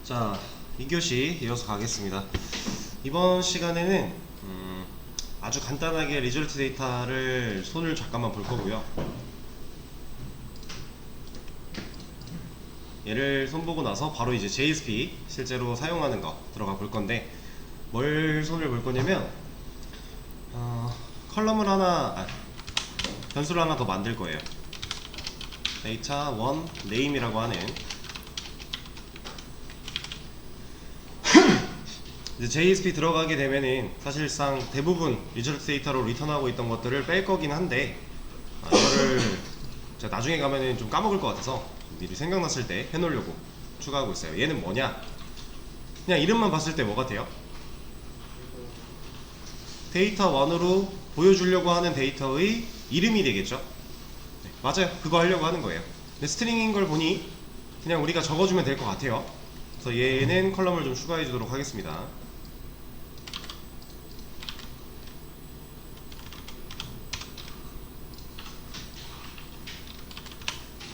자, 2교시 이어서 가겠습니다. 이번 시간에는 아주 간단하게 리절트 데이터를 손을 잠깐만 볼 거고요. 얘를 손보고 나서 바로 이제 JSP 실제로 사용하는 거 들어가 볼 건데, 뭘 손을 볼 거냐면 컬럼을 하나, 변수를 하나 더 만들 거예요. 데이터 1 name이라고 하는, 이제 JSP 들어가게 되면은 사실상 대부분 리절트 데이터로 리턴하고 있던 것들을 뺄 거긴 한데, 이거를 제가 나중에 가면은 좀 까먹을 것 같아서 미리 생각났을 때 해놓으려고 추가하고 있어요. 얘는 뭐냐? 그냥 이름만 봤을 때 뭐 같아요? 데이터 1으로 보여주려고 하는 데이터의 이름이 되겠죠? 네, 맞아요. 그거 하려고 하는 거예요. 근데 스트링인 걸 보니 그냥 우리가 적어주면 될 것 같아요. 그래서 얘는 컬럼을 좀 추가해 주도록 하겠습니다.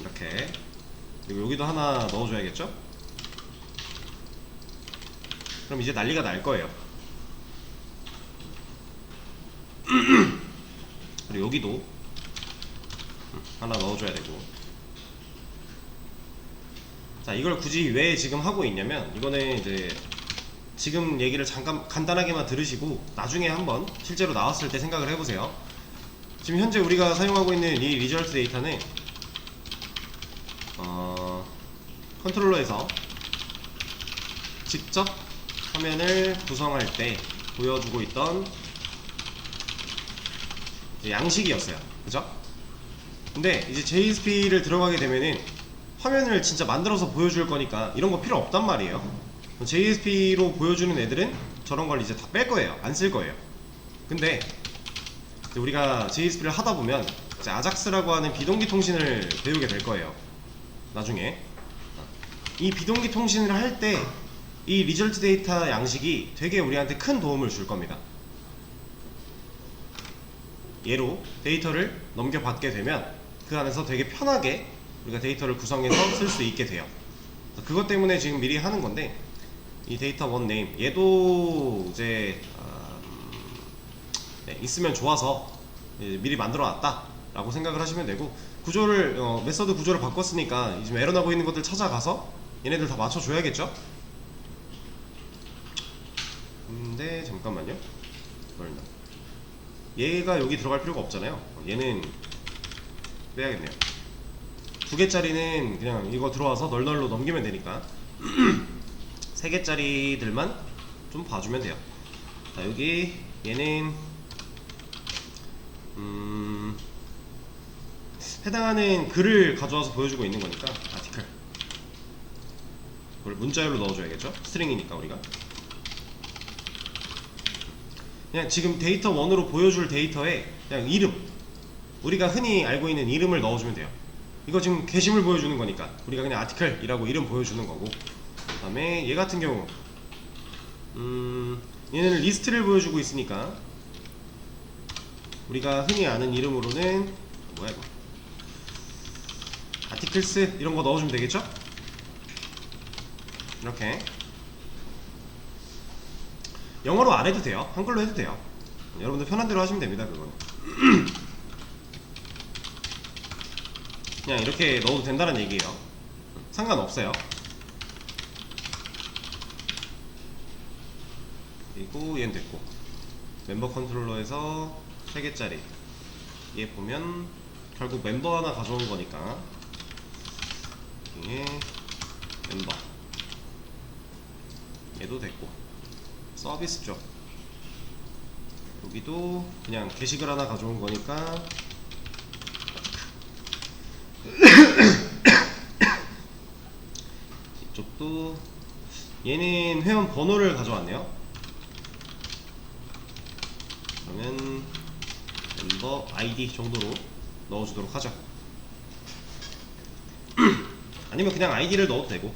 이렇게. 그리고 여기도 하나 넣어줘야겠죠? 그럼 이제 난리가 날 거예요. 그리고 여기도 하나 넣어줘야 되고. 자, 이걸 굳이 왜 지금 하고 있냐면, 이거는 이제 지금 얘기를 잠깐 간단하게만 들으시고 나중에 한번 실제로 나왔을 때 생각을 해보세요. 지금 현재 우리가 사용하고 있는 이 리절트 데이터는 컨트롤러에서 직접 화면을 구성할 때 보여주고 있던 양식이었어요. 그죠? 근데 이제 JSP를 들어가게 되면은 화면을 진짜 만들어서 보여줄 거니까 이런 거 필요 없단 말이에요. JSP로 보여주는 애들은 저런 걸 이제 다 뺄 거예요. 안 쓸 거예요. 근데 우리가 JSP를 하다 보면 이제 아작스라고 하는 비동기 통신을 배우게 될 거예요. 나중에 이 비동기 통신을 할 때 이 리절트 데이터 양식이 되게 우리한테 큰 도움을 줄 겁니다. 얘로 데이터를 넘겨받게 되면 그 안에서 되게 편하게 우리가 데이터를 구성해서 쓸 수 있게 돼요. 그것 때문에 지금 미리 하는 건데, 이 데이터 원 네임 얘도 이제 네, 있으면 좋아서 미리 만들어 놨다 라고 생각을 하시면 되고, 구조를 메서드 구조를 바꿨으니까 지금 에러 나고 있는 것들 찾아가서 얘네들 다 맞춰줘야겠죠? 근데 잠깐만요. 얘가 여기 들어갈 필요가 없잖아요. 얘는 빼야겠네요. 2개짜리는 그냥 이거 들어와서 널널로 넘기면 되니까 3개짜리들만 좀 봐주면 돼요. 자, 여기 얘는 해당하는 글을 가져와서 보여주고 있는 거니까 아티클, 그걸 문자열로 넣어줘야겠죠? 스트링이니까 우리가 그냥 지금 데이터 1으로 보여줄 데이터에 그냥 이름, 우리가 흔히 알고 있는 이름을 넣어주면 돼요. 이거 지금 게시물 보여주는 거니까 우리가 그냥 아티클이라고 이름 보여주는 거고, 그 다음에 얘 같은 경우 얘는 리스트를 보여주고 있으니까 우리가 흔히 아는 이름으로는 뭐야 이거, 아티클스 이런 거 넣어주면 되겠죠? 이렇게 영어로 안 해도 돼요. 한글로 해도 돼요. 여러분들 편한 대로 하시면 됩니다. 그거는 그냥 이렇게 넣어도 된다는 얘기예요. 상관없어요. 그리고 얘는 됐고, 멤버 컨트롤러에서 3개짜리 얘 보면 결국 멤버 하나 가져온 거니까 이게 멤버, 얘도 됐고, 서비스 쪽 여기도 그냥 게시글 하나 가져온 거니까 이쪽도 얘는 회원 번호를 가져왔네요. 그러면 멤버 아이디 정도로 넣어주도록 하죠. 아니면 그냥 아이디를 넣어도 되고,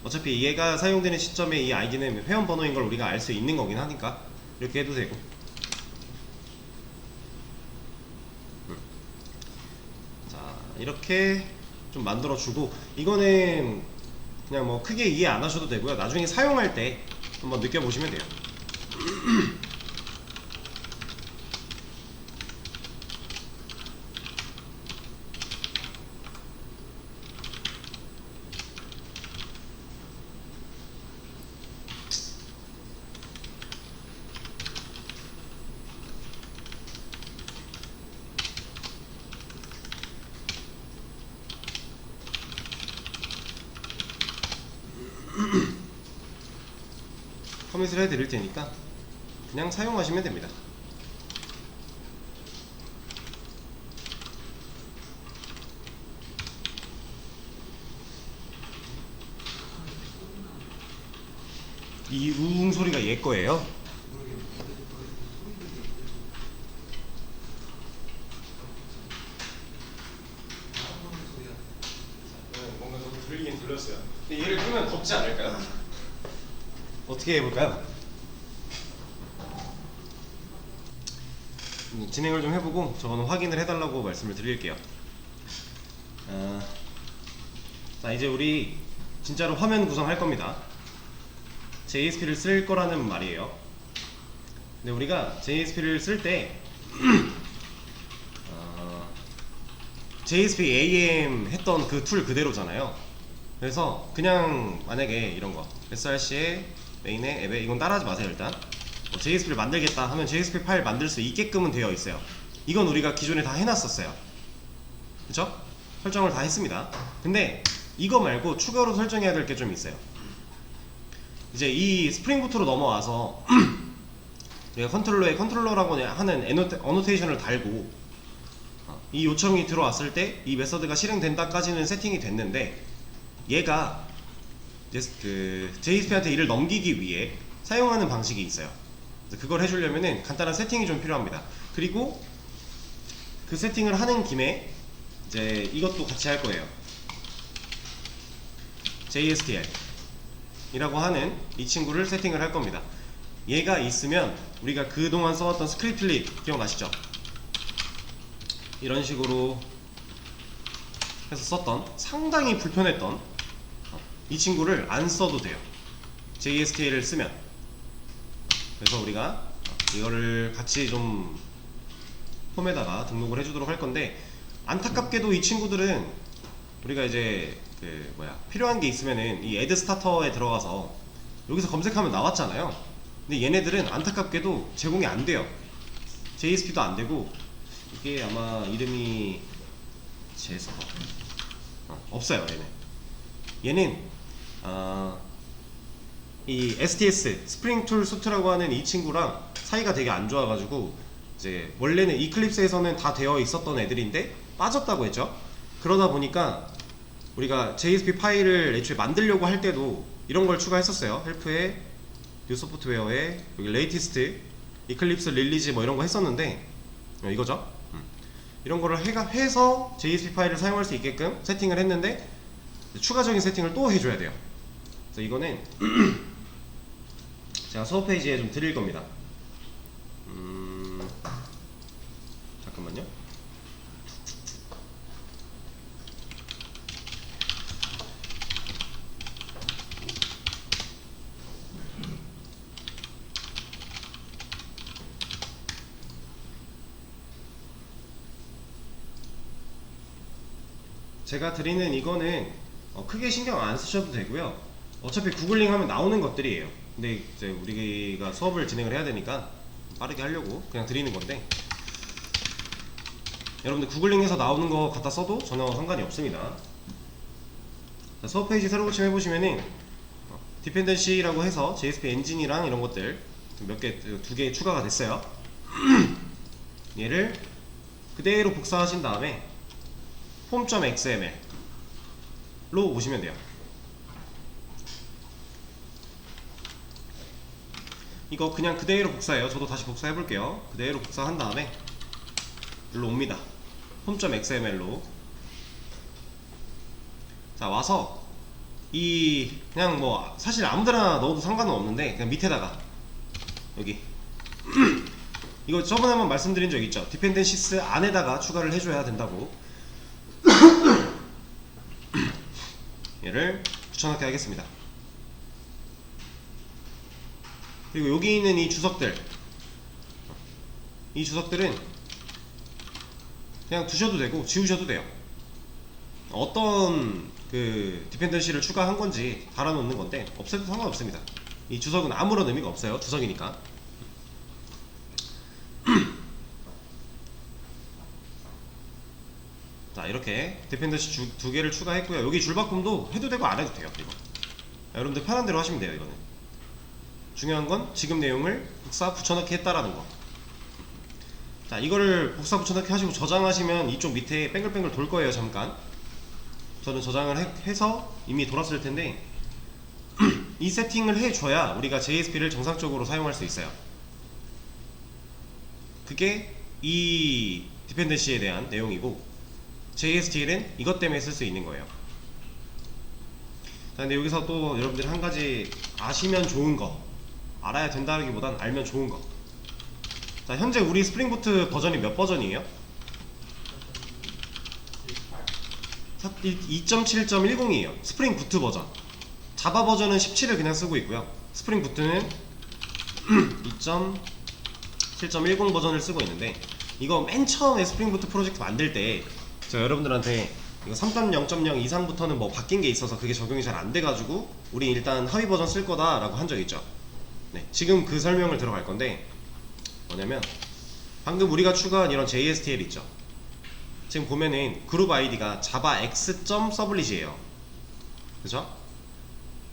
어차피 얘가 사용되는 시점에 이 아이디는 회원 번호인 걸 우리가 알 수 있는 거긴 하니까 이렇게 해도 되고. 자, 이렇게 좀 만들어주고, 이거는 그냥 뭐 크게 이해 안 하셔도 되고요. 나중에 사용할 때 한번 느껴보시면 돼요. 커밋을 해드릴 테니까 그냥 사용하시면 됩니다. 이 우웅 소리가 얘 거예요. 뭔가 좀 들리긴 들렸어요. 근데 얘를 끄면 덥지 않을까요? 어떻게 해볼까요? 진행을 좀 해보고 저거는 확인을 해달라고 말씀을 드릴게요. 자, 이제 우리 진짜로 화면 구성할 겁니다. JSP를 쓸 거라는 말이에요. 근데 우리가 JSP를 쓸 때 JSP AM 했던 그 툴 그대로잖아요. 그래서 그냥 만약에 이런 거 src에 메인에 앱에 이건 따라하지 마세요. 일단 뭐 JSP를 만들겠다 하면 JSP 파일 만들 수 있게끔은 되어 있어요. 이건 우리가 기존에 다 해놨었어요. 그쵸? 설정을 다 했습니다. 근데 이거 말고 추가로 설정해야 될 게 좀 있어요. 이제 이 스프링부트로 넘어와서 우리가 컨트롤러에 컨트롤러라고 하는 어노테이션을 달고 이 요청이 들어왔을 때 이 메서드가 실행된다까지는 세팅이 됐는데 얘가 그 JSP한테 일을 넘기기 위해 사용하는 방식이 있어요. 그래서 그걸 해주려면은 간단한 세팅이 좀 필요합니다. 그리고 그 세팅을 하는 김에 이제 이것도 같이 할 거예요. JSTL 이라고 하는 이 친구를 세팅을 할 겁니다. 얘가 있으면 우리가 그동안 써왔던 스크립트릿 기억나시죠? 이런 식으로 해서 썼던 상당히 불편했던 이 친구를 안 써도 돼요. JSTL을 쓰면. 그래서 우리가 이거를 같이 좀 폼에다가 등록을 해주도록 할 건데, 안타깝게도 이 친구들은 우리가 이제 필요한 게 있으면은 이 애드 스타터에 들어가서 여기서 검색하면 나왔잖아요. 근데 얘네들은 안타깝게도 제공이 안 돼요. JSP도 안 되고, 이게 아마 이름이 제스퍼 없어요. 얘는 이 STS 스프링 툴 수트라고 하는 이 친구랑 사이가 되게 안 좋아가지고 이제 원래는 이클립스에서는 다 되어 있었던 애들인데 빠졌다고 했죠. 그러다 보니까 우리가 JSP 파일을 애초에 만들려고 할 때도 이런 걸 추가했었어요. 헬프에 뉴 소프트웨어에 여기 레이티스트 이클립스 릴리즈 뭐 이런 거 했었는데 이거죠. 이런 거를 해서 JSP 파일을 사용할 수 있게끔 세팅을 했는데 추가적인 세팅을 또 해줘야 돼요. 그래서 이거는 제가 수업 페이지에 좀 드릴 겁니다. 잠깐만요. 제가 드리는 이거는 크게 신경 안 쓰셔도 되고요. 어차피 구글링 하면 나오는 것들이에요. 근데 이제 우리가 수업을 진행을 해야 되니까 빠르게 하려고 그냥 드리는 건데, 여러분들 구글링해서 나오는 거 갖다 써도 전혀 상관이 없습니다. 자, 수업 페이지 새로 고침 해보시면은 디펜던시라고 해서 JSP 엔진이랑 이런 것들 몇 개, 두 개 추가가 됐어요. 얘를 그대로 복사하신 다음에 form.xml로 오시면 돼요. 이거 그냥 그대로 복사해요. 저도 다시 복사해 볼게요. 그대로 복사한 다음에 일로 옵니다. form.xml로. 자, 와서 이 그냥 뭐 사실 아무데나 넣어도 상관은 없는데 그냥 밑에다가 여기 이거 저번에 한번 말씀드린 적 있죠. 디펜던시스 안에다가 추가를 해줘야 된다고. 얘를 붙여넣기 하겠습니다. 그리고 여기 있는 이 주석들, 이 주석들은 그냥 두셔도 되고 지우셔도 돼요. 어떤 그 디펜던시를 추가한 건지 달아놓는 건데 없애도 상관없습니다. 이 주석은 아무런 의미가 없어요. 주석이니까. 자, 이렇게 디펜던시 두 개를 추가했고요. 여기 줄바꿈도 해도 되고 안 해도 돼요. 이거 여러분들 편한 대로 하시면 돼요. 이거는 중요한 건 지금 내용을 복사 붙여넣기 했다라는 거. 자, 이거를 복사 붙여넣기 하시고 저장하시면 이쪽 밑에 뱅글뱅글 돌 거예요. 잠깐 저는 저장을 해서 이미 돌았을 텐데 이 세팅을 해줘야 우리가 JSP를 정상적으로 사용할 수 있어요. 그게 이 디펜던시에 대한 내용이고 JSTL은 이것 때문에 쓸 수 있는 거예요. 자, 근데 여기서 또 여러분들이 한 가지 아시면 좋은 거, 알아야 된다기보단 알면 좋은 거. 자, 현재 우리 스프링부트 버전이 몇 버전이에요? 2.7.10이에요. 스프링 부트 버전. 자바 버전은 17을 그냥 쓰고 있고요. 스프링 부트는 2.7.10 버전을 쓰고 있는데, 이거 맨 처음에 스프링 부트 프로젝트 만들 때 제가 여러분들한테 이거 3.0.0 이상부터는 뭐 바뀐 게 있어서 그게 적용이 잘 안 돼가지고 우리 일단 하위 버전 쓸 거다 라고 한 적 있죠. 네, 지금 그 설명을 들어갈 건데, 뭐냐면 방금 우리가 추가한 이런 JSTL 있죠. 지금 보면은 그룹 아이디가 java x.sublet이에요. 그죠?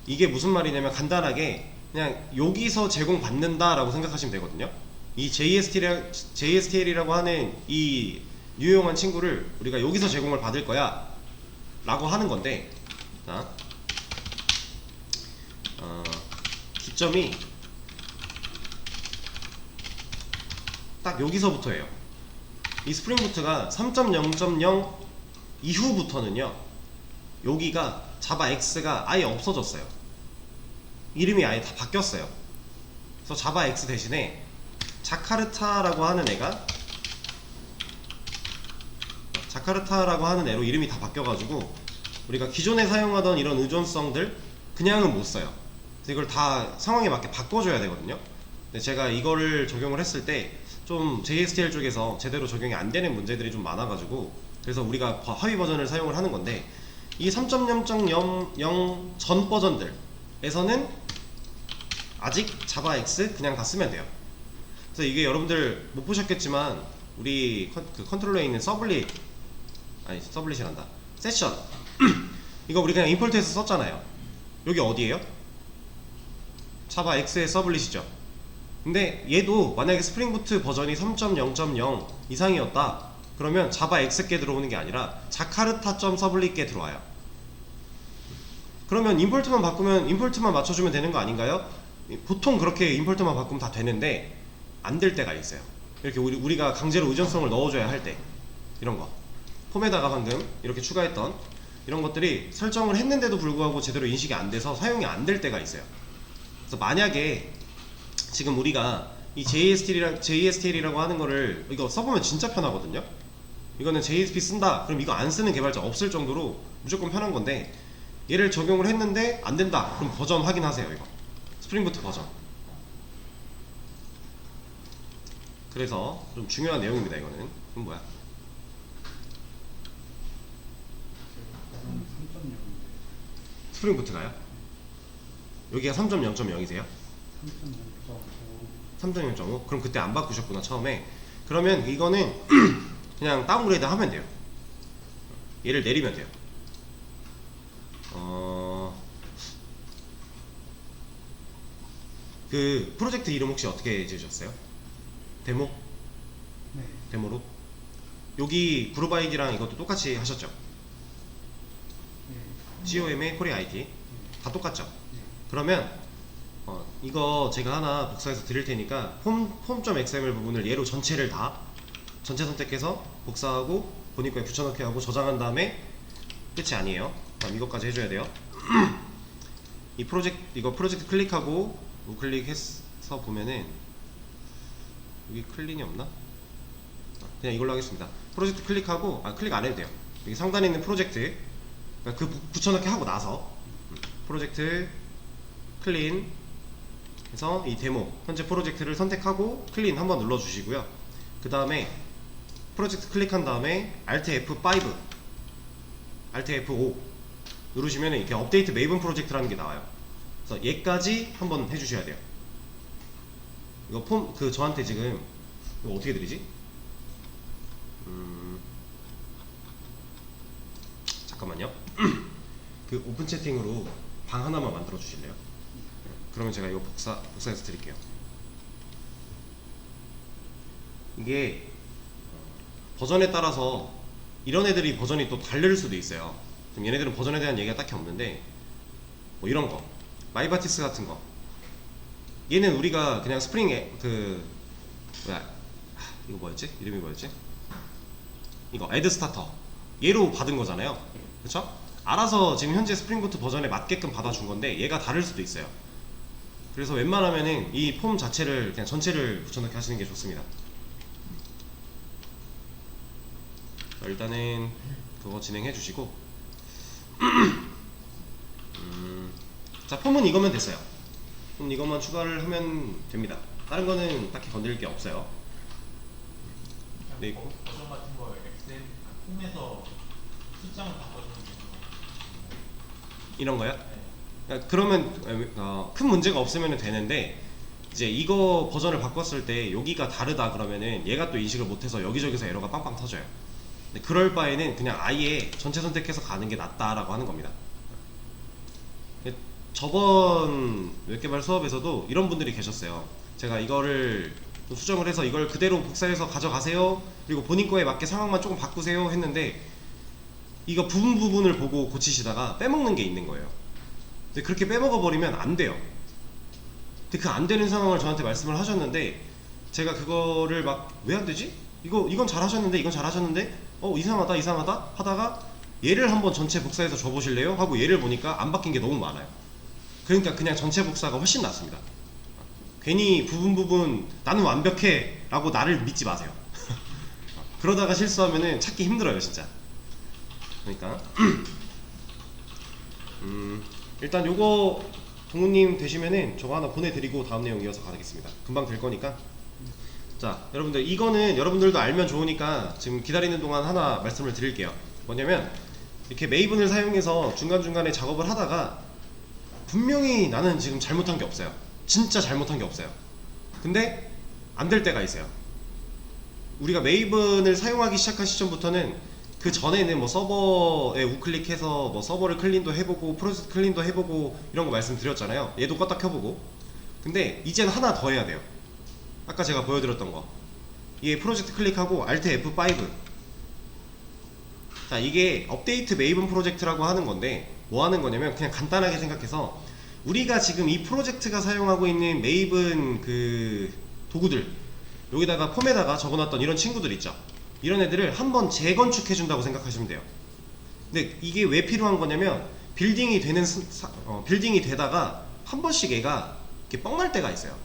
이게 무슨 말이냐면 간단하게 그냥 여기서 제공받는다 라고 생각하시면 되거든요. 이 JSTL이라고 하는 이 유용한 친구를 우리가 여기서 제공을 받을 거야 라고 하는 건데, 자, 기점이 딱 여기서부터예요. 이 스프링부트가 3.0.0 이후부터는요, 여기가 자바 X가 아예 없어졌어요. 이름이 아예 다 바뀌었어요. 그래서 자바 X 대신에 자카르타라고 하는 애로 이름이 다 바뀌어가지고 우리가 기존에 사용하던 이런 의존성들 그냥은 못 써요. 그래서 이걸 다 상황에 맞게 바꿔줘야 되거든요. 근데 제가 이거를 적용을 했을 때 좀 JSTL 쪽에서 제대로 적용이 안 되는 문제들이 좀 많아가지고, 그래서 우리가 하위 버전을 사용을 하는 건데, 이 3.0.00 전 버전들에서는 아직 자바 X 그냥 다 쓰면 돼요. 그래서 이게 여러분들 못 보셨겠지만 우리 그 컨트롤러에 있는 서블릿이란다, 세션 이거 우리 그냥 임포트해서 썼잖아요. 여기 어디에요? 자바 X의 서블릿이죠. 근데 얘도 만약에 스프링부트 버전이 3.0.0 이상이었다 그러면 자바 X께 들어오는 게 아니라 자카르타.서블릿께 들어와요. 그러면 임포트만 바꾸면 임포트만 맞춰주면 되는 거 아닌가요? 보통 그렇게 임포트만 바꾸면 다 되는데 안 될 때가 있어요. 이렇게 우리가 강제로 의존성을 넣어줘야 할 때, 이런 거 폼에다가 방금 이렇게 추가했던 이런 것들이 설정을 했는데도 불구하고 제대로 인식이 안 돼서 사용이 안 될 때가 있어요. 그래서 만약에 지금 우리가 이 JSTL이라고 하는 거를 이거 써보면 진짜 편하거든요. 이거는 JSP 쓴다 그럼 이거 안 쓰는 개발자 없을 정도로 무조건 편한 건데, 얘를 적용을 했는데 안 된다 그럼 버전 확인하세요. 이거 스프링부트 버전. 그래서 좀 중요한 내용입니다. 이거는 그럼 뭐야? 스프링부트가요? 여기가 3.0.0이세요? 3.0.5? 그럼 그때 안 바꾸셨구나 처음에. 그러면 이거는 그냥 다운그레이드 하면 돼요. 얘를 내리면 돼요. 그 프로젝트 이름 혹시 어떻게 지으셨어요? 데모? 네. 데모로? 여기 그룹 아이디랑 이것도 똑같이 하셨죠? 네. COM의 코리 아이디 네. 다 똑같죠? 네. 그러면 이거 제가 하나 복사해서 드릴 테니까 폼.xml 부분을 얘로 전체 선택해서 복사하고 본인 거에 붙여넣기 하고 저장한 다음에 끝이 아니에요. 그럼 이것까지 해줘야 돼요. 이거 프로젝트 클릭하고 우클릭해서 보면은 여기 클린이 없나? 그냥 이걸로 하겠습니다. 프로젝트 클릭하고 클릭 안 해도 돼요. 여기 상단에 있는 프로젝트, 그러니까 그 붙여넣기 하고 나서 프로젝트 클린 해서 이 데모 현재 프로젝트를 선택하고 클린 한번 눌러주시고요. 그 다음에 프로젝트 클릭한 다음에 Alt F5 Alt F5 누르시면 이렇게 업데이트 메이븐 프로젝트라는 게 나와요. 그래서 얘까지 한번 해주셔야 돼요. 이거 폼 저한테 지금 이거 어떻게 드리지? 잠깐만요. 그 오픈 채팅으로 방 하나만 만들어 주실래요? 그러면 제가 이거 복사해서 드릴게요. 이게 버전에 따라서 이런 애들이 버전이 또 다를 수도 있어요. 지금 얘네들은 버전에 대한 얘기가 딱히 없는데 뭐 이런 거 마이바티스 같은 거 얘는 우리가 그냥 스프링에 이거 뭐였지? 이름이 뭐였지? 이거 애드 스타터 얘로 받은 거잖아요. 그쵸? 알아서 지금 현재 스프링부트 버전에 맞게끔 받아준 건데 얘가 다를 수도 있어요. 그래서 웬만하면은 이 폼 자체를 그냥 전체를 붙여넣기 하시는 게 좋습니다. 일단은 그거 진행해 주시고 자, 폼은 이거면 됐어요. 폼 이것만 추가를 하면 됩니다. 다른 거는 딱히 건드릴 게 없어요. 네. 버전 같은 거 엑셀 폼에서 숫자만 바꿔주는 게 이런 거요? 네. 그러면 큰 문제가 없으면 되는데 이제 이거 버전을 바꿨을 때 여기가 다르다 그러면은 얘가 또 인식을 못해서 여기저기서 에러가 빵빵 터져요. 근데 그럴 바에는 그냥 아예 전체 선택해서 가는 게 낫다라고 하는 겁니다. 저번 웹개발 수업에서도 이런 분들이 계셨어요. 제가 이거를 또 수정을 해서 이걸 그대로 복사해서 가져가세요, 그리고 본인 거에 맞게 상황만 조금 바꾸세요 했는데 이거 부분을 보고 고치시다가 빼먹는 게 있는 거예요. 근데 그렇게 빼먹어 버리면 안 돼요. 근데 그 안 되는 상황을 저한테 말씀을 하셨는데 제가 그거를 막 왜 안 되지? 이건 잘 하셨는데 이건 잘 하셨는데 이상하다 하다가 얘를 한번 전체 복사해서 줘 보실래요? 하고 얘를 보니까 안 바뀐 게 너무 많아요. 그러니까 그냥 전체 복사가 훨씬 낫습니다. 괜히 부분 나는 완벽해 라고 나를 믿지 마세요. 그러다가 실수하면은 찾기 힘들어요 진짜. 그러니까 일단 요거 동우님 되시면은 저거 하나 보내드리고 다음 내용 이어서 가겠습니다. 금방 될 거니까. 자, 여러분들 이거는 여러분들도 알면 좋으니까 지금 기다리는 동안 하나 말씀을 드릴게요. 뭐냐면 이렇게 메이븐을 사용해서 중간중간에 작업을 하다가 분명히 나는 지금 잘못한 게 없어요. 진짜 잘못한 게 없어요. 근데 안 될 때가 있어요. 우리가 메이븐을 사용하기 시작한 시점부터는 그 전에는 뭐 서버에 우클릭해서 뭐 서버를 클린도 해보고 프로젝트 클린도 해보고 이런 거 말씀드렸잖아요. 얘도 껐다 켜보고. 근데 이제는 하나 더 해야 돼요. 아까 제가 보여드렸던 거. 얘 프로젝트 클릭하고 Alt F5. 자, 이게 업데이트 메이븐 프로젝트라고 하는 건데 뭐 하는 거냐면 그냥 간단하게 생각해서 우리가 지금 이 프로젝트가 사용하고 있는 메이븐 그 도구들 여기다가 폼에다가 적어놨던 이런 친구들 있죠. 이런 애들을 한번 재건축해 준다고 생각하시면 돼요. 근데 이게 왜 필요한 거냐면 빌딩이 되다가 한 번씩 얘가 이렇게 뻥날 때가 있어요.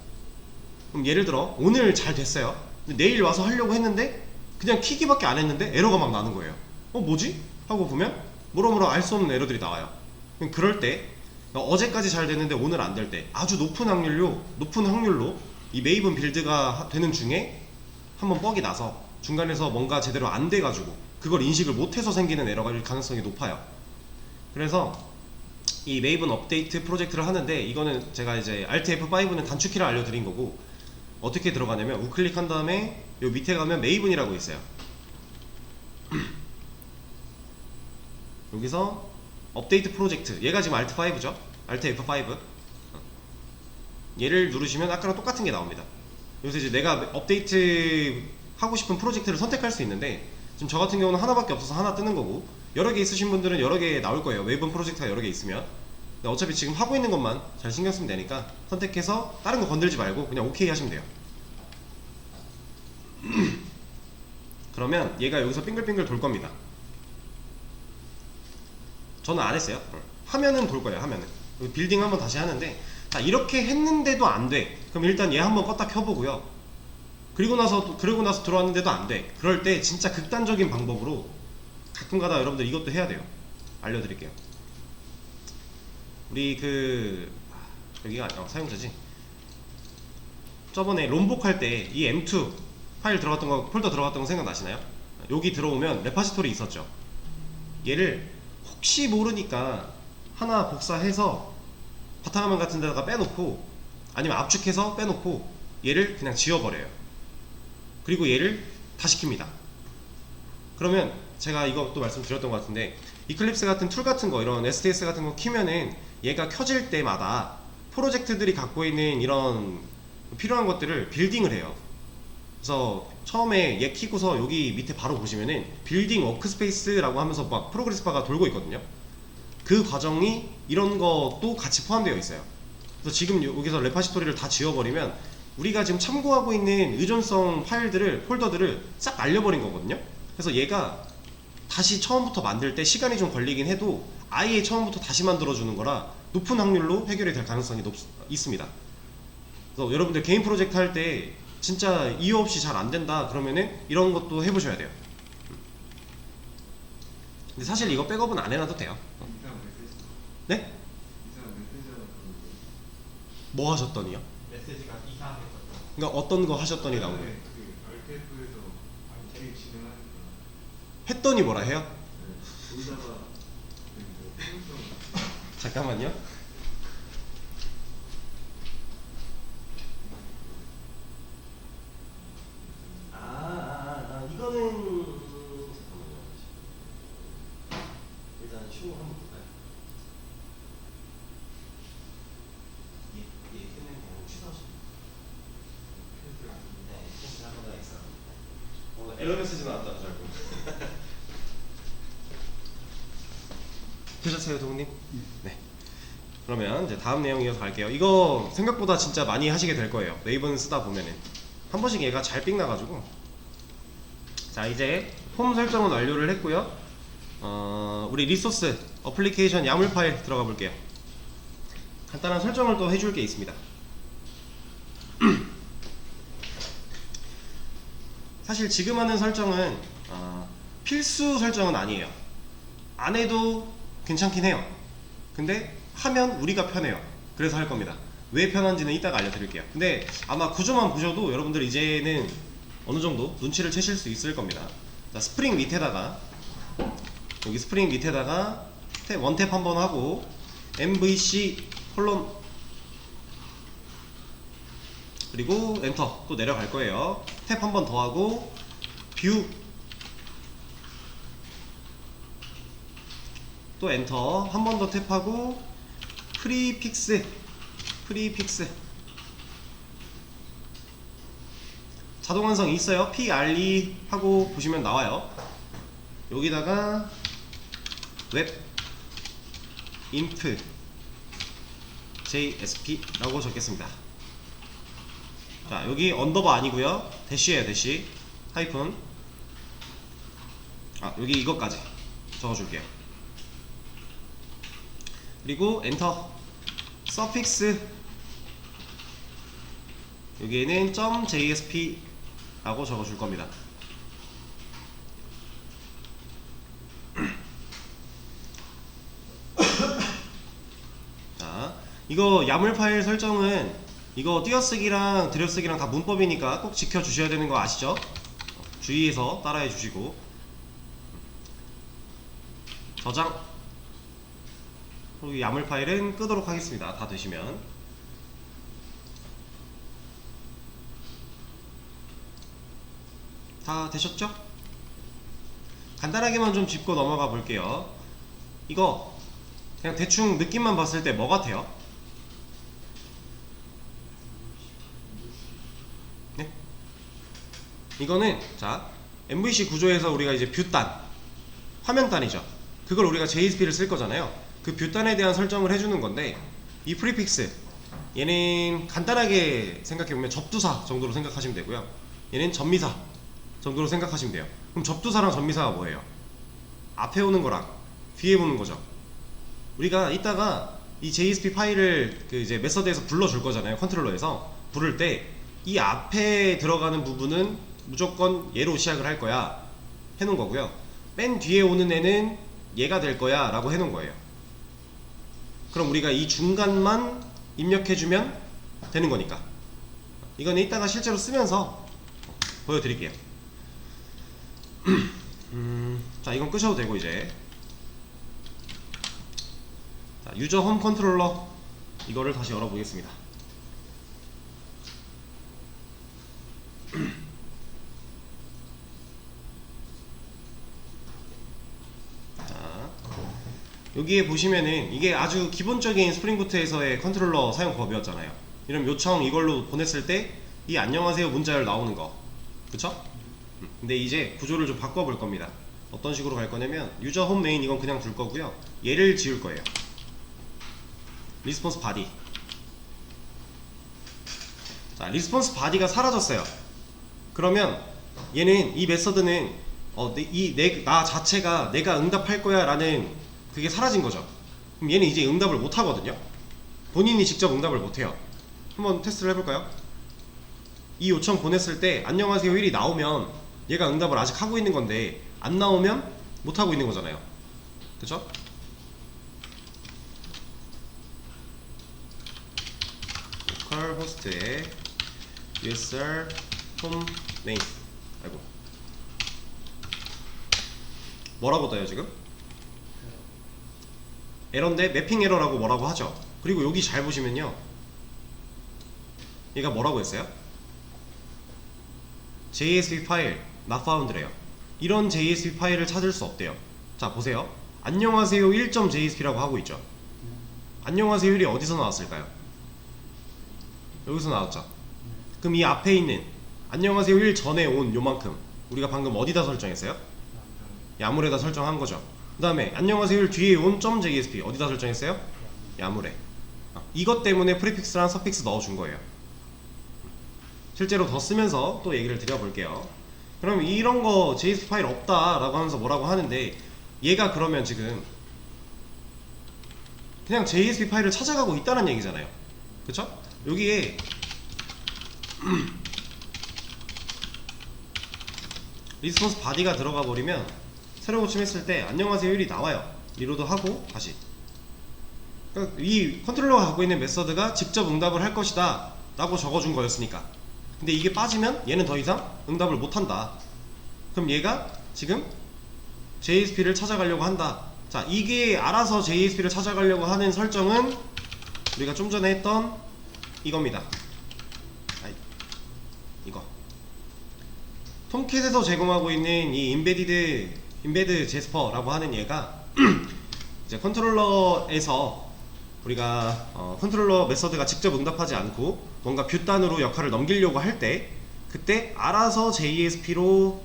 그럼 예를 들어 오늘 잘 됐어요. 근데 내일 와서 하려고 했는데 그냥 키기밖에 안 했는데 에러가 막 나는 거예요. 뭐지? 하고 보면 뭐러뭐러 알 수 없는 에러들이 나와요. 그럼 그럴 때 어제까지 잘 됐는데 오늘 안 될 때 아주 높은 확률로 이 메이븐 빌드가 되는 중에 한번 뻑이 나서 중간에서 뭔가 제대로 안 돼가지고 그걸 인식을 못해서 생기는 에러가 일 가능성이 높아요. 그래서 이 메이븐 업데이트 프로젝트를 하는데 이거는 제가 이제 Alt F5는 단축키를 알려드린 거고 어떻게 들어가냐면 우클릭한 다음에 요 밑에 가면 메이븐이라고 있어요. 여기서 업데이트 프로젝트 얘가 지금 Alt5죠? Alt F5 얘를 누르시면 아까랑 똑같은 게 나옵니다. 여기서 이제 내가 업데이트 하고 싶은 프로젝트를 선택할 수 있는데 지금 저 같은 경우는 하나밖에 없어서 하나 뜨는 거고 여러 개 있으신 분들은 여러 개 나올 거예요. 메이븐 프로젝트가 여러 개 있으면. 근데 어차피 지금 하고 있는 것만 잘 신경 쓰면 되니까 선택해서 다른 거 건들지 말고 그냥 OK 하시면 돼요. 그러면 얘가 여기서 빙글빙글 돌 겁니다. 저는 안 했어요. 하면은 돌 거예요. 하면은 빌딩 한번 다시 하는데 자, 이렇게 했는데도 안 돼. 그럼 일단 얘 한번 껐다 켜보고요. 그리고 나서 들어왔는데도 안 돼. 그럴 때 진짜 극단적인 방법으로 가끔가다 여러분들 이것도 해야 돼요. 알려드릴게요. 우리 여기가 아니라 사용자지. 저번에 롬복 할 때 이 M2 파일 들어갔던 거, 폴더 들어갔던 거 생각나시나요? 여기 들어오면 레파지토리 있었죠. 얘를 혹시 모르니까 하나 복사해서 바탕화면 같은 데다가 빼놓고, 아니면 압축해서 빼놓고 얘를 그냥 지워버려요. 그리고 얘를 다시 킵니다. 그러면 제가 이것도 말씀드렸던 것 같은데, 이클립스 같은 툴 같은 거, 이런 STS 같은 거 키면은 얘가 켜질 때마다 프로젝트들이 갖고 있는 이런 필요한 것들을 빌딩을 해요. 그래서 처음에 얘 키고서 여기 밑에 바로 보시면은 빌딩 워크스페이스라고 하면서 막 프로그레스 바가 돌고 있거든요. 그 과정이 이런 것도 같이 포함되어 있어요. 그래서 지금 여기서 레파지토리를 다 지워버리면 우리가 지금 참고하고 있는 의존성 파일들을, 폴더들을 싹 날려버린 거거든요. 그래서 얘가 다시 처음부터 만들 때 시간이 좀 걸리긴 해도 아예 처음부터 다시 만들어주는 거라 높은 확률로 해결이 될 가능성이 있습니다. 그래서 여러분들 개인 프로젝트 할 때 진짜 이유 없이 잘 안 된다 그러면은 이런 것도 해보셔야 돼요. 근데 사실 이거 백업은 안 해놔도 돼요. 네? 뭐 하셨더니요? 메시지가 이상하게 떴죠. 그러니까 어떤 거 하셨더니 나오는 거예요? RTF에서 계획 진행하니까 했더니 뭐라 해요? 놀다가 잠깐만요. 이거는 잠깐만요. 일단 쇼 한번 볼까요? 얘 때문에 그냥 취소하시면 네, 테스트 한 번더 엑스트라. 에러 메시지 나왔다는 줄 알고. 되셨어요, 동님? 네. 그러면 이제 다음 내용 이어서 갈게요. 이거 생각보다 진짜 많이 하시게 될 거예요. 웨이브는 쓰다 보면은 한 번씩 얘가 잘 삑 나가지고. 자, 이제 폼 설정은 완료를 했고요. 우리 리소스 어플리케이션 야물 파일 들어가 볼게요. 간단한 설정을 또 해줄 게 있습니다. 사실 지금 하는 설정은 필수 설정은 아니에요. 안 해도 괜찮긴 해요. 근데 하면 우리가 편해요. 그래서 할 겁니다. 왜 편한지는 이따가 알려드릴게요. 근데 아마 구조만 보셔도 여러분들 이제는 어느 정도 눈치를 채실 수 있을 겁니다. 자, 스프링 밑에다가, 여기 스프링 밑에다가 원탭 한번 하고 MVC 콜론 그리고 엔터 또 내려갈 거예요. 탭 한 번 더 하고 뷰 또 엔터 한 번 더 탭하고 프리픽스 자동 완성이 있어요. PRE 하고 보시면 나와요. 여기다가 웹 inf JSP 라고 적겠습니다. 자, 여기 언더바 아니고요, 대시에요. 대시 하이픈. 여기 이것까지 적어줄게요. 그리고 엔터. 서픽스 여기에는 .jsp 라고 적어줄 겁니다. 자, 이거 야물 파일 설정은 이거 띄어쓰기랑 들여쓰기랑 다 문법이니까 꼭 지켜주셔야 되는 거 아시죠? 주의해서 따라해 주시고. 저장. 그리고 야물 파일은 끄도록 하겠습니다. 다 되시면. 다 되셨죠? 간단하게만 좀 짚고 넘어가 볼게요. 이거 그냥 대충 느낌만 봤을 때 뭐 같아요? 네? 이거는 자, MVC 구조에서 우리가 이제 뷰단, 화면단이죠. 그걸 우리가 JSP를 쓸 거잖아요. 그 뷰단에 대한 설정을 해주는 건데, 이 프리픽스 얘는 간단하게 생각해보면 접두사 정도로 생각하시면 되고요. 얘는 전미사 정도로 생각하시면 돼요. 그럼 접두사랑 전미사가 뭐예요? 앞에 오는 거랑 뒤에 오는 거죠. 우리가 이따가 이 JSP 파일을 이제 메서드에서 불러줄 거잖아요. 컨트롤러에서 부를 때 이 앞에 들어가는 부분은 무조건 얘로 시작을 할 거야 해놓은 거고요. 맨 뒤에 오는 애는 얘가 될 거야 라고 해놓은 거예요. 그럼 우리가 이 중간만 입력해주면 되는 거니까. 이건 이따가 실제로 쓰면서 보여드릴게요. 자, 이건 끄셔도 되고 이제. 자, 유저 홈 컨트롤러 이거를 다시 열어보겠습니다. 자, 여기에 보시면은 이게 아주 기본적인 스프링부트에서의 컨트롤러 사용법이었잖아요. 이런 요청 이걸로 보냈을 때 이 안녕하세요 문자열 나오는 거, 그쵸? 근데 이제 구조를 좀 바꿔볼 겁니다. 어떤 식으로 갈 거냐면 유저 홈 메인 이건 그냥 둘 거고요. 얘를 지울 거예요. 리스폰스 바디. 자, 리스폰스 바디가 사라졌어요. 그러면 얘는 이 메서드는 나 자체가 내가 응답할 거야 라는 그게 사라진 거죠. 그럼 얘는 이제 응답을 못 하거든요. 본인이 직접 응답을 못 해요. 한번 테스트를 해볼까요? 이 요청 보냈을 때 안녕하세요 1이 나오면 얘가 응답을 아직 하고 있는 건데, 안 나오면 못 하고 있는 거잖아요. 그쵸? 로컬 호스트에 user home name. 아이고, 뭐라고 떠요 지금? 에러인데 매핑 에러라고 뭐라고 하죠. 그리고 여기 잘 보시면요, 얘가 뭐라고 했어요? JSP 파일 not found래요. 이런 JSP 파일을 찾을 수 없대요. 자, 보세요. 안녕하세요 1.jsp라고 하고 있죠. 안녕하세요 1이 어디서 나왔을까요? 여기서 나왔죠. 그럼 이 앞에 있는 안녕하세요 1 전에 온 요만큼 우리가 방금 어디다 설정했어요? 야물에다 설정한 거죠. 그 다음에 안녕하세요 1 뒤에 온 .jsp 어디다 설정했어요? 야물에. 이것 때문에 프리픽스랑 서픽스 넣어준 거예요. 실제로 더 쓰면서 또 얘기를 드려볼게요. 그럼 이런 거 JSP 파일 없다 라고 하면서 뭐라고 하는데, 얘가 그러면 지금 그냥 JSP 파일을 찾아가고 있다는 얘기잖아요. 그쵸? 여기에 리스폰스 바디가 들어가 버리면 새로 고침했을 때 안녕하세요 1이 나와요. 리로드 하고 다시. 그러니까 이 컨트롤러가 갖고 있는 메서드가 직접 응답을 할 것이다 라고 적어준 거였으니까. 근데 이게 빠지면 얘는 더 이상 응답을 못한다. 그럼 얘가 지금 JSP를 찾아가려고 한다. 자, 이게 알아서 JSP를 찾아가려고 하는 설정은 우리가 좀 전에 했던 이겁니다. 이거 톰캣에서 제공하고 있는 이 인베드 제스퍼라고 하는 얘가 이제 컨트롤러에서 우리가 컨트롤러 메서드가 직접 응답하지 않고 뭔가 뷰 단으로 역할을 넘기려고 할 때, 그때 알아서 JSP로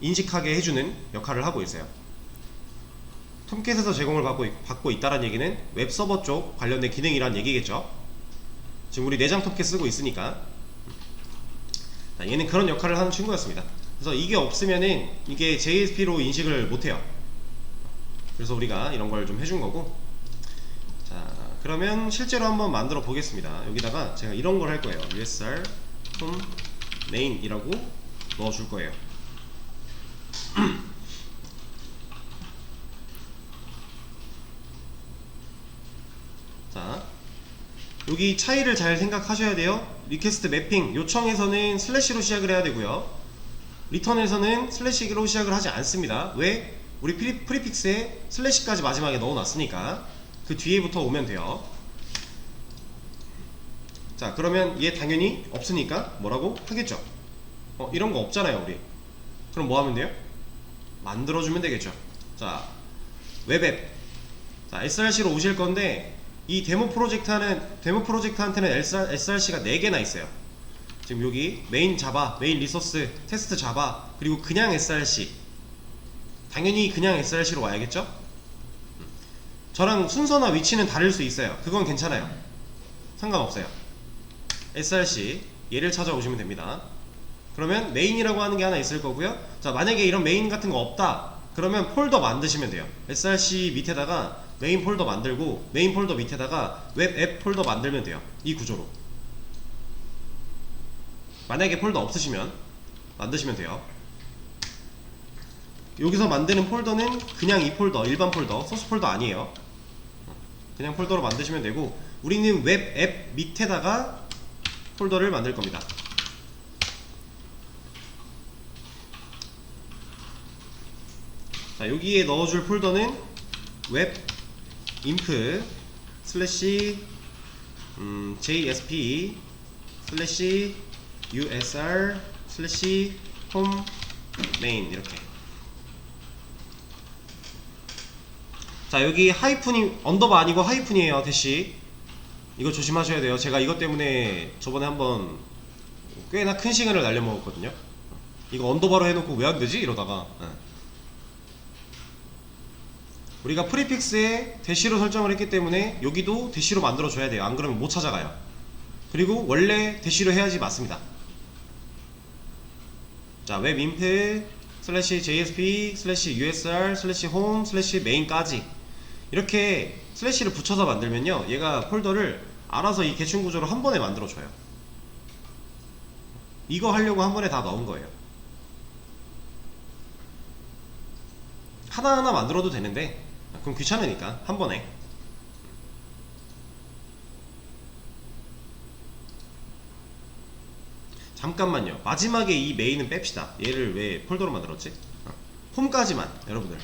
인식하게 해주는 역할을 하고 있어요. 톰캣에서 제공을 받고 있다는 얘기는 웹서버 쪽 관련된 기능이란 얘기겠죠. 지금 우리 내장 톰캣 쓰고 있으니까. 자, 얘는 그런 역할을 하는 친구였습니다. 그래서 이게 없으면은 이게 JSP로 인식을 못해요. 그래서 우리가 이런 걸 좀 해준 거고. 자, 그러면 실제로 한번 만들어 보겠습니다. 여기다가 제가 이런 걸 할 거예요. usr home name 이라고 넣어 줄 거예요. 자, 여기 차이를 잘 생각하셔야 돼요. 리퀘스트 매핑 요청에서는 슬래시로 시작을 해야 되고요, 리턴에서는 슬래시로 시작을 하지 않습니다. 왜? 우리 프리픽스에 슬래시까지 마지막에 넣어놨으니까 그 뒤에부터 오면 돼요. 자, 그러면 얘 당연히 없으니까 뭐라고 하겠죠. 이런 거 없잖아요 우리. 그럼 뭐 하면 돼요? 만들어주면 되겠죠. 자, 웹앱. 자, SRC로 오실 건데 이 데모 프로젝트한테는 SRC가 4개나 있어요. 지금 여기 메인 자바, 메인 리소스, 테스트 자바, 그리고 그냥 SRC. 당연히 그냥 SRC로 와야겠죠? 저랑 순서나 위치는 다를 수 있어요. 그건 괜찮아요. 상관없어요. SRC 얘를 찾아오시면 됩니다. 그러면 메인이라고 하는 게 하나 있을 거고요. 자, 만약에 이런 메인 같은 거 없다 그러면 폴더 만드시면 돼요. SRC 밑에다가 메인 폴더 만들고 메인 폴더 밑에다가 웹 앱 폴더 만들면 돼요. 이 구조로. 만약에 폴더 없으시면 만드시면 돼요. 여기서 만드는 폴더는 그냥 이 폴더, 일반 폴더, 소스 폴더 아니에요. 그냥 폴더로 만드시면 되고, 우리는 웹 앱 밑에다가 폴더를 만들 겁니다. 자, 여기에 넣어줄 폴더는 웹 인프 슬래시 JSP 슬래시 USR 슬래시 홈 메인 이렇게. 자, 여기 하이픈이 언더바 아니고 하이픈이에요. 대시 이거 조심하셔야 돼요. 제가 이것 때문에 저번에 한번 꽤나 큰 시간을 날려먹었거든요. 이거 언더바로 해놓고 왜 안되지? 이러다가 우리가 프리픽스에 대시로 설정을 했기 때문에 여기도 대시로 만들어줘야 돼요. 안 그러면 못 찾아가요. 그리고 원래 대시로 해야지 맞습니다. 자, 웹인프 슬래시 JSP 슬래시 USR 슬래시 홈 슬래시 메인까지 이렇게 슬래시를 붙여서 만들면요, 얘가 폴더를 알아서 이 개춘 구조로 한 번에 만들어줘요. 이거 하려고 한 번에 다 넣은 거예요. 하나하나 만들어도 되는데 그럼 귀찮으니까 한 번에. 잠깐만요, 마지막에 이 메인은 뺍시다. 얘를 왜 폴더로 만들었지? 홈까지만 여러분들.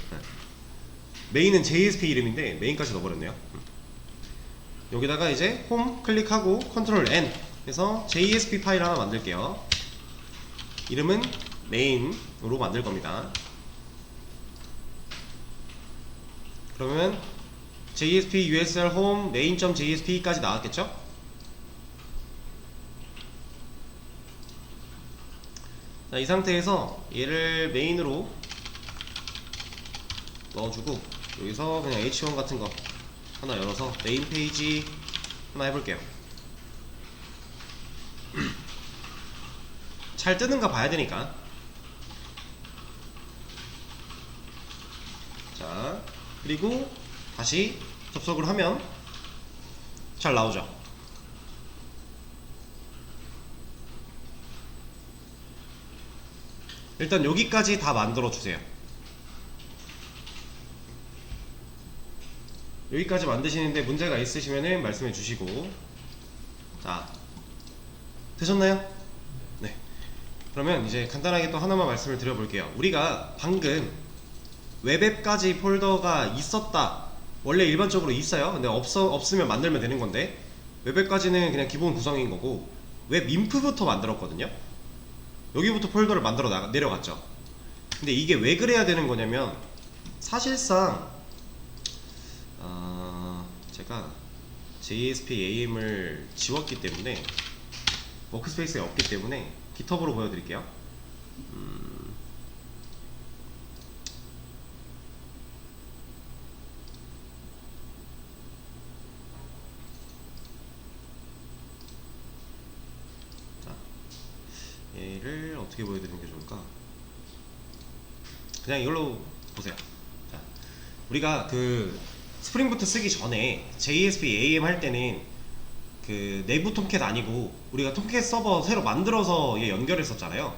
메인은 JSP 이름인데 메인까지 넣어버렸네요. 여기다가 이제 홈 클릭하고 컨트롤 N 해서 JSP 파일 하나 만들게요. 이름은 메인으로 만들 겁니다. 그러면 JSP USR home main.jsp까지 나왔겠죠? 자, 이 상태에서 얘를 메인으로 넣어주고 여기서 그냥 H1 같은 거 하나 열어서 메인 페이지 하나 해볼게요. 잘 뜨는가 봐야 되니까. 자, 그리고 다시 접속을 하면 잘 나오죠. 일단 여기까지 다 만들어 주세요. 여기까지 만드시는데 문제가 있으시면은 말씀해 주시고. 자, 되셨나요? 네. 그러면 이제 간단하게 또 하나만 말씀을 드려볼게요. 우리가 방금 웹앱까지 폴더가 있었다. 원래 일반적으로 있어요. 근데 없으면 만들면 되는 건데, 웹앱까지는 그냥 기본 구성인 거고, 웹인프부터 만들었거든요. 여기부터 폴더를 만들어 내려갔죠. 근데 이게 왜 그래야 되는 거냐면, 사실상 제가 JSP AM을 지웠기 때문에, 워크스페이스에 없기 때문에 GitHub으로 보여드릴게요. 얘를 어떻게 보여드리는 게 좋을까? 그냥 이걸로 보세요. 자, 우리가 그 스프링부트 쓰기 전에 JSP AM 할 때는 그 내부 톰캣 아니고 우리가 톰캣 서버 새로 만들어서 얘 연결했었잖아요.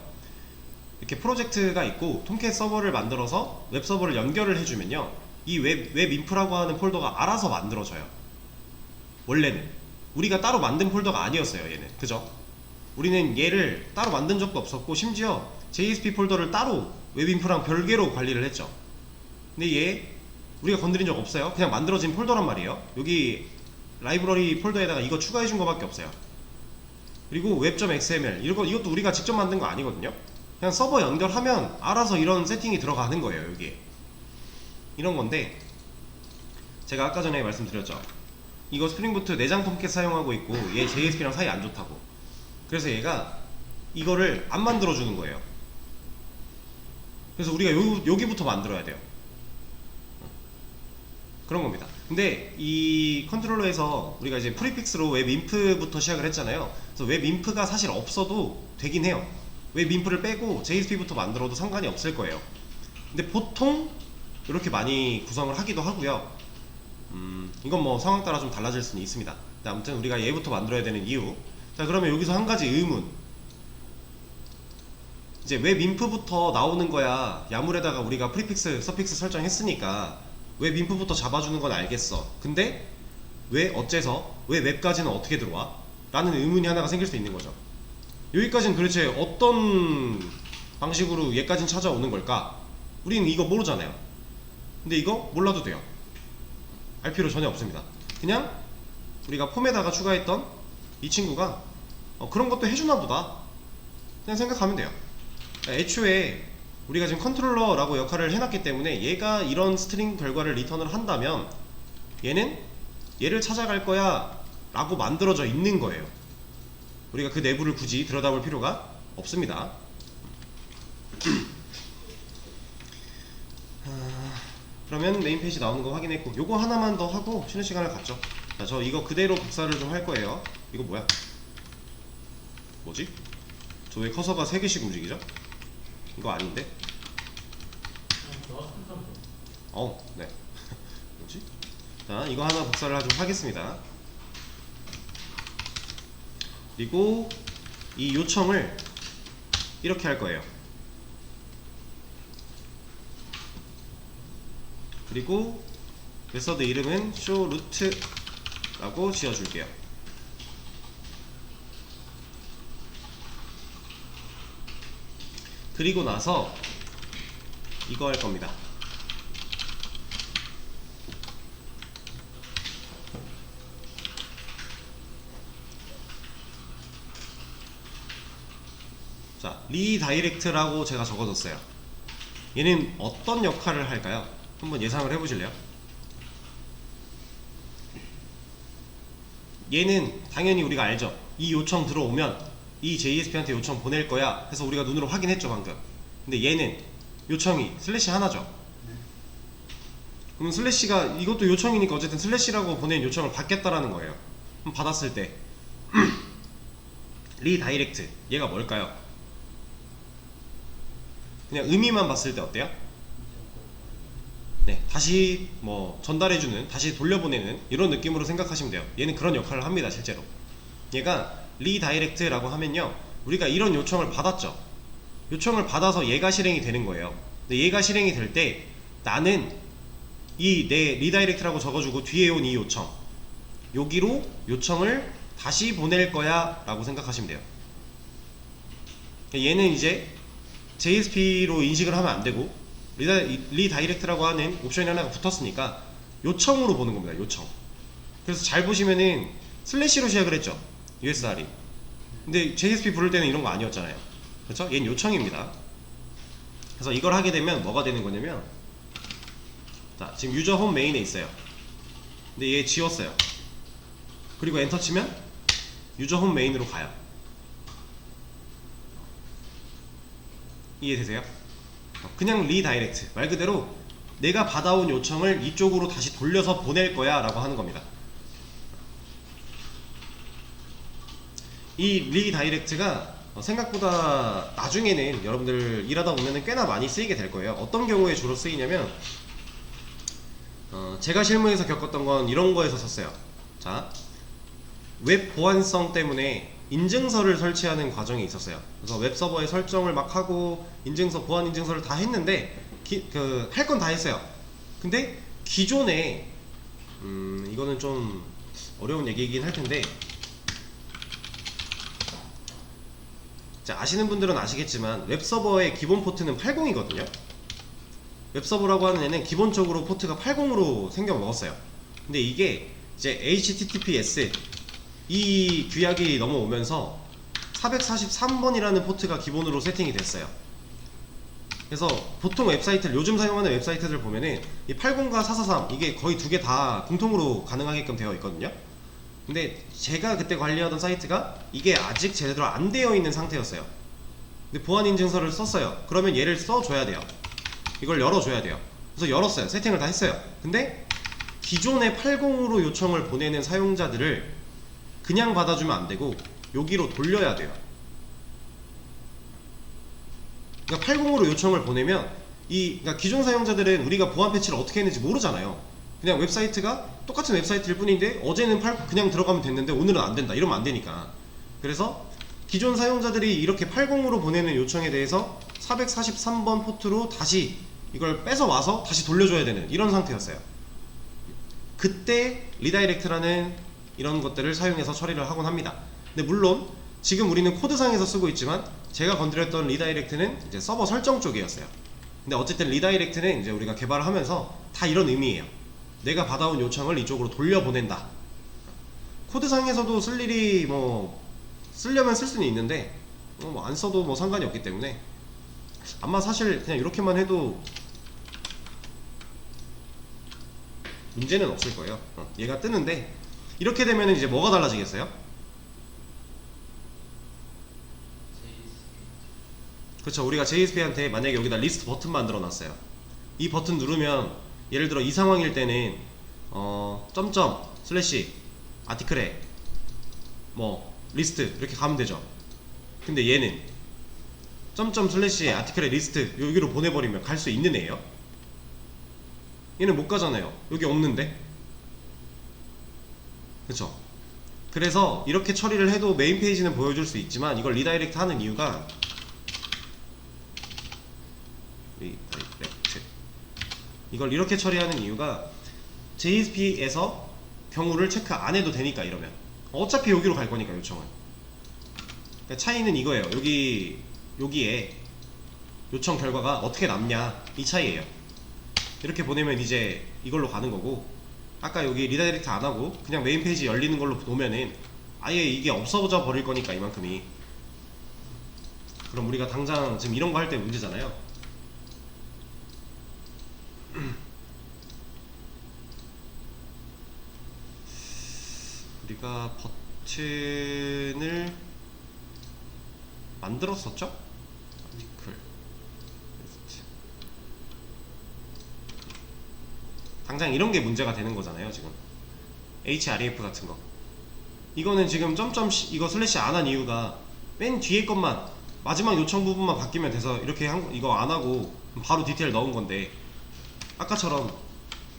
이렇게 프로젝트가 있고 톰캣 서버를 만들어서 웹 서버를 연결을 해주면요, 이 웹인프라고 하는 폴더가 알아서 만들어져요. 원래는 우리가 따로 만든 폴더가 아니었어요, 얘는. 그죠? 우리는 얘를 따로 만든 적도 없었고, 심지어 JSP 폴더를 따로 웹인프랑 별개로 관리를 했죠. 근데 얘 우리가 건드린 적 없어요. 그냥 만들어진 폴더란 말이에요. 여기 라이브러리 폴더에다가 이거 추가해준 거밖에 없어요. 그리고 web.xml 이것도 우리가 직접 만든 거 아니거든요. 그냥 서버 연결하면 알아서 이런 세팅이 들어가는 거예요. 여기에 이런 건데, 제가 아까 전에 말씀드렸죠. 이거 스프링부트 내장 톰캣 사용하고 있고 얘 JSP랑 사이 안 좋다고. 그래서 얘가 이거를 안 만들어주는 거예요. 그래서 우리가 여기부터 만들어야 돼요. 그런 겁니다. 근데 이 컨트롤러에서 우리가 이제 프리픽스로 웹인프부터 시작을 했잖아요. 그래서 웹인프가 사실 없어도 되긴 해요. 웹인프를 빼고 JSP부터 만들어도 상관이 없을 거예요. 근데 보통 이렇게 많이 구성을 하기도 하고요. 이건 뭐 상황 따라 좀 달라질 수는 있습니다. 근데 아무튼 우리가 얘부터 만들어야 되는 이유. 자, 그러면 여기서 한 가지 의문. 이제 웹인프부터 나오는 거야. 야물에다가 우리가 프리픽스, 서픽스 설정했으니까 웹인프부터 잡아주는 건 알겠어. 근데 왜 어째서 왜 웹까지는 어떻게 들어와? 라는 의문이 하나가 생길 수 있는 거죠. 여기까지는 도대체 어떤 방식으로 얘까지는 찾아오는 걸까? 우리는 이거 모르잖아요. 근데 이거 몰라도 돼요. 알 필요 전혀 없습니다. 그냥 우리가 폼에다가 추가했던 이 친구가 그런 것도 해주나 보다 그냥 생각하면 돼요. 애초에 우리가 지금 컨트롤러라고 역할을 해놨기 때문에 얘가 이런 스트링 결과를 리턴을 한다면 얘는 얘를 찾아갈 거야 라고 만들어져 있는 거예요. 우리가 그 내부를 굳이 들여다볼 필요가 없습니다. 그러면 네임 페이지 나오는 거 확인했고, 요거 하나만 더 하고 쉬는 시간을 갖죠. 자, 저 이거 그대로 복사를 좀 할 거예요. 이거 뭐야? 뭐지? 저 왜 커서가 3개씩 움직이죠? 이거 아닌데? 네. 뭐지? 자, 이거 하나 복사를 좀 하겠습니다. 그리고 이 요청을 이렇게 할 거예요. 그리고 메서드 이름은 showRoot라고 지어줄게요. 그리고 나서 이거 할 겁니다. 자, 리다이렉트라고 제가 적어뒀어요. 얘는 어떤 역할을 할까요? 한번 예상을 해보실래요? 얘는 당연히 우리가 알죠. 이 요청 들어오면 이 JSP한테 요청 보낼 거야 해서 우리가 눈으로 확인했죠 방금. 근데 얘는 요청이 슬래시 하나죠. 그럼 슬래시가 이것도 요청이니까 어쨌든 슬래시라고 보낸 요청을 받겠다라는 거예요. 그럼 받았을 때 리다이렉트 얘가 뭘까요? 그냥 의미만 봤을 때 어때요? 네, 다시 뭐 전달해주는, 다시 돌려보내는 이런 느낌으로 생각하시면 돼요. 얘는 그런 역할을 합니다. 실제로 얘가 리다이렉트라고 하면요, 우리가 이런 요청을 받았죠. 요청을 받아서 얘가 실행이 되는 거예요. 근데 얘가 실행이 될 때 나는 이 내 리다이렉트라고 적어주고 뒤에 온 이 요청, 여기로 요청을 다시 보낼 거야 라고 생각하시면 돼요. 얘는 이제 JSP로 인식을 하면 안 되고 리다이렉트라고 하는 옵션이 하나가 붙었으니까 요청으로 보는 겁니다. 요청. 그래서 잘 보시면은 슬래시로 시작을 했죠. USR이. 근데 JSP 부를 때는 이런 거 아니었잖아요. 그렇죠? 얘는 요청입니다. 그래서 이걸 하게 되면 뭐가 되는 거냐면, 자, 지금 유저 홈 메인에 있어요. 근데 얘 지웠어요. 그리고 엔터 치면 유저 홈 메인으로 가요. 이해되세요? 그냥 리다이렉트, 말 그대로 내가 받아온 요청을 이쪽으로 다시 돌려서 보낼 거야 라고 하는 겁니다. 이 리다이렉트가 생각보다 나중에는 여러분들 일하다 보면 꽤나 많이 쓰이게 될 거예요. 어떤 경우에 주로 쓰이냐면, 제가 실무에서 겪었던 건 이런 거에서 썼어요. 자, 웹 보안성 때문에 인증서를 설치하는 과정이 있었어요. 그래서 웹서버에 설정을 막 하고 인증서, 보안 인증서를 다 했는데 할 건 다 했어요. 근데 기존에 이거는 좀 어려운 얘기이긴 할 텐데, 자, 아시는 분들은 아시겠지만 웹서버의 기본 포트는 80이거든요. 웹서버라고 하는 애는 기본적으로 포트가 80으로 생겨 먹었어요. 근데 이게 이제 HTTPS 이 규약이 넘어오면서 443번이라는 포트가 기본으로 세팅이 됐어요. 그래서 보통 웹사이트를, 요즘 사용하는 웹사이트들 보면은 이 80과 443 이게 거의 두 개 다 공통으로 가능하게끔 되어 있거든요. 근데 제가 그때 관리하던 사이트가 이게 아직 제대로 안 되어 있는 상태였어요. 근데 보안 인증서를 썼어요. 그러면 얘를 써줘야 돼요. 이걸 열어줘야 돼요. 그래서 열었어요. 세팅을 다 했어요. 근데 기존의 80으로 요청을 보내는 사용자들을 그냥 받아주면 안 되고 여기로 돌려야 돼요. 그러니까 80으로 요청을 보내면 그러니까 기존 사용자들은 우리가 보안 패치를 어떻게 했는지 모르잖아요. 그냥 웹사이트가 똑같은 웹사이트일 뿐인데 어제는 그냥 들어가면 됐는데 오늘은 안 된다, 이러면 안 되니까. 그래서 기존 사용자들이 이렇게 80으로 보내는 요청에 대해서 443번 포트로 다시 이걸 뺏어 와서 다시 돌려줘야 되는 이런 상태였어요. 그때 리다이렉트라는 이런 것들을 사용해서 처리를 하곤 합니다. 근데 물론 지금 우리는 코드상에서 쓰고 있지만 제가 건드렸던 리다이렉트는 이제 서버 설정 쪽이었어요. 근데 어쨌든 리다이렉트는 이제 우리가 개발을 하면서 다 이런 의미예요. 내가 받아온 요청을 이쪽으로 돌려보낸다. 코드상에서도 쓸 일이 뭐 쓰려면 쓸 수는 있는데 뭐 안 써도 뭐 상관이 없기 때문에 아마 사실 그냥 이렇게만 해도 문제는 없을 거예요. 얘가 뜨는데 이렇게 되면 이제 뭐가 달라지겠어요? 그렇죠. 우리가 JSP한테 만약에 여기다 리스트 버튼 만들어 놨어요. 이 버튼 누르면 예를 들어 이 상황일 때는 점점 슬래시 아티클에 뭐 리스트 이렇게 가면 되죠. 근데 얘는 점점 슬래시 아티클에 리스트 여기로 보내버리면 갈 수 있는 애예요? 얘는 못 가잖아요. 여기 없는데. 그쵸? 그래서 이렇게 처리를 해도 메인 페이지는 보여줄 수 있지만 이걸 리다이렉트 하는 이유가 이걸 이렇게 처리하는 이유가 JSP에서 경우를 체크 안 해도 되니까. 이러면 어차피 여기로 갈 거니까 요청은. 그러니까 차이는 이거예요. 여기에 요청 결과가 어떻게 남냐 이 차이예요. 이렇게 보내면 이제 이걸로 가는 거고, 아까 여기 리다이렉트 안 하고 그냥 메인 페이지 열리는 걸로 놓으면은 아예 이게 없어져 버릴 거니까 이만큼이. 그럼 우리가 당장 지금 이런 거 할 때 문제잖아요. 우리가 버튼을 만들었었죠? 아티클 리스트. 당장 이런 게 문제가 되는 거잖아요. 지금 href 같은 거 이거는 지금 점점 이거 슬래시 안 한 이유가 맨 뒤에 것만 마지막 요청 부분만 바뀌면 돼서 이렇게 이거 안 하고 바로 디테일 넣은 건데, 아까처럼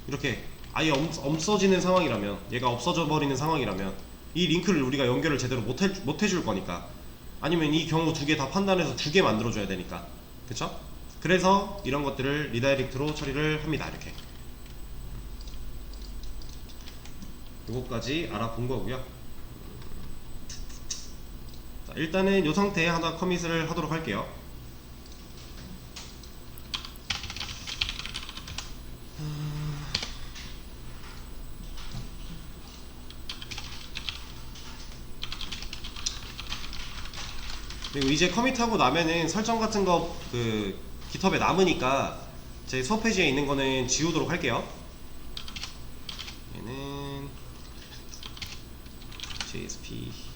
이렇게 아예 없어지는 상황이라면, 얘가 없어져 버리는 상황이라면 이 링크를 우리가 연결을 제대로 못 해줄 거니까, 아니면 이 경우 두 개 다 판단해서 두 개 만들어 줘야 되니까. 그쵸? 그래서 이런 것들을 리다이렉트로 처리를 합니다. 이렇게 요거까지 알아본 거고요. 자, 일단은 이 상태에 하나 커밋을 하도록 할게요. 그리고 이제 커밋하고 나면은 설정 같은 거 그 깃허브에 남으니까 제 수업 페이지에 있는 거는 지우도록 할게요. 얘는 JSP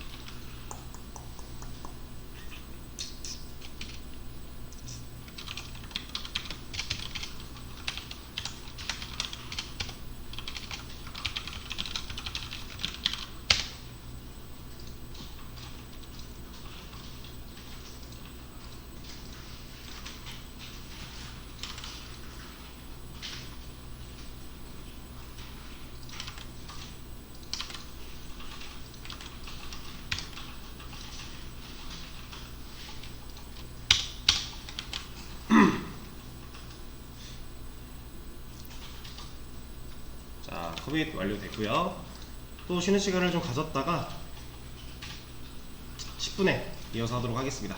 자, 커밋 완료됐고요. 또 쉬는 시간을 좀 가졌다가 10분에 이어서 하도록 하겠습니다.